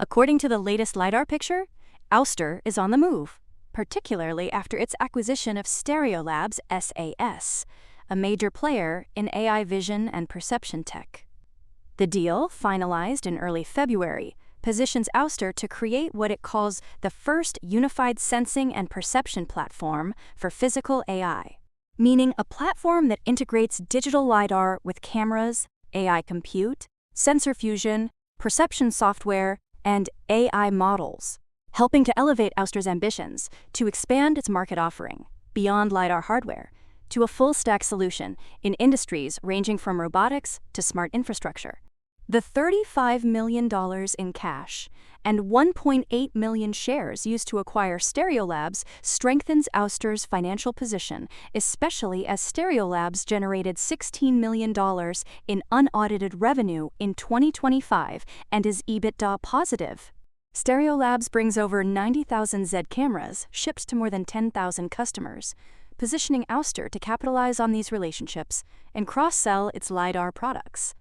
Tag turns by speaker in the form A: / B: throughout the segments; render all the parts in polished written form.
A: According to the latest LiDAR picture, Ouster is on the move, particularly after its acquisition of Stereolabs SAS, a major player in AI vision and perception tech. The deal, finalized in early February, positions Ouster to create what it calls the first unified sensing and perception platform for physical AI, meaning a platform that integrates digital LiDAR with cameras, AI compute, sensor fusion, perception software, and AI models, helping to elevate Ouster's ambitions to expand its market offering beyond LiDAR hardware to a full-stack solution in industries ranging from robotics to smart infrastructure. The $35 million in cash and 1.8 million shares used to acquire Stereolabs strengthens Ouster's financial position, especially as Stereolabs generated $16 million in unaudited revenue in 2025 and is EBITDA positive. Stereolabs brings over 90,000 Z cameras shipped to more than 10,000 customers, positioning Ouster to capitalize on these relationships and cross-sell its LiDAR products.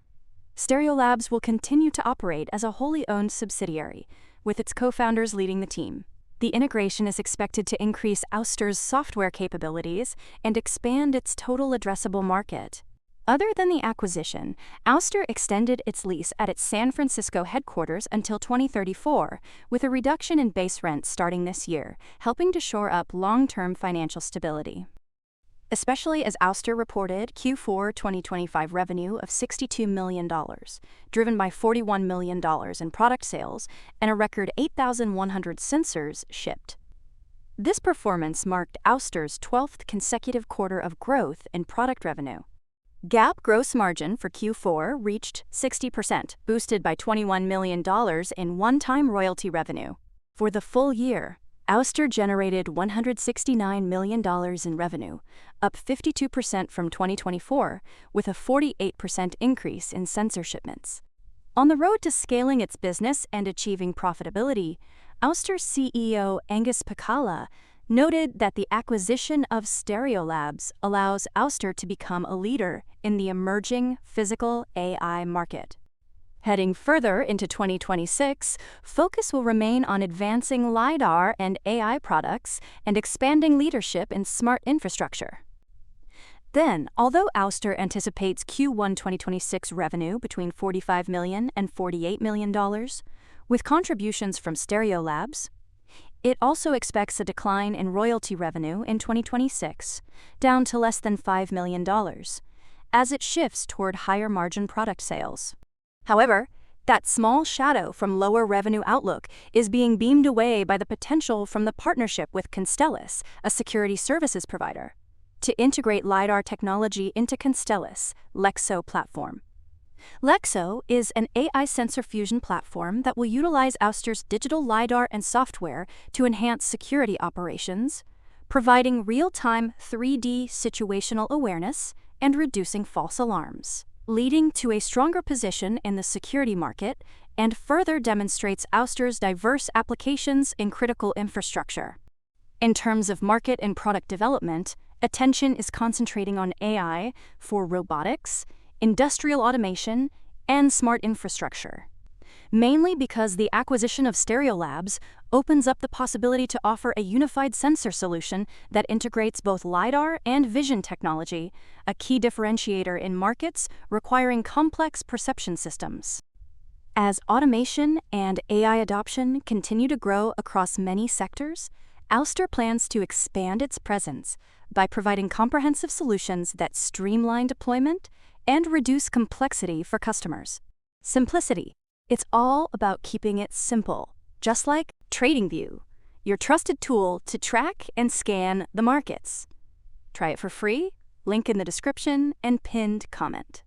A: Stereolabs will continue to operate as a wholly owned subsidiary, with its co-founders leading the team. The integration is expected to increase Ouster's software capabilities and expand its total addressable market. Other than the acquisition, Ouster extended its lease at its San Francisco headquarters until 2034, with a reduction in base rent starting this year, helping to shore up long-term financial stability. Especially as Ouster reported Q4 2025 revenue of $62 million, driven by $41 million in product sales and a record 8,100 sensors shipped. This performance marked Ouster's 12th consecutive quarter of growth in product revenue. GAAP gross margin for Q4 reached 60%, boosted by $21 million in one-time royalty revenue. For the full year, Ouster generated $169 million in revenue, up 52% from 2024, with a 48% increase in sensor shipments. On the road to scaling its business and achieving profitability, Ouster CEO Angus Pacala noted that the acquisition of Stereolabs allows Ouster to become a leader in the emerging physical AI market. Heading further into 2026, focus will remain on advancing LiDAR and AI products and expanding leadership in smart infrastructure. Then, although Ouster anticipates Q1 2026 revenue between $45 million and $48 million, with contributions from Stereolabs, it also expects a decline in royalty revenue in 2026, down to less than $5 million, as it shifts toward higher margin product sales. However, that small shadow from lower revenue outlook is being beamed away by the potential from the partnership with Constellus, a security services provider, to integrate LiDAR technology into Constellus' Lexo platform. Lexo is an AI sensor fusion platform that will utilize Ouster's digital LiDAR and software to enhance security operations, providing real-time 3D situational awareness and reducing false alarms, leading to a stronger position in the security market and further demonstrates Ouster's diverse applications in critical infrastructure. In terms of market and product development, attention is concentrating on AI for robotics, industrial automation, and smart infrastructure, mainly because the acquisition of Stereolabs opens up the possibility to offer a unified sensor solution that integrates both LiDAR and vision technology, a key differentiator in markets requiring complex perception systems. As automation and AI adoption continue to grow across many sectors, Ouster plans to expand its presence by providing comprehensive solutions that streamline deployment and reduce complexity for customers. Simplicity. It's all about keeping it simple, just like TradingView, your trusted tool to track and scan the markets. Try it for free, link in the description and pinned comment.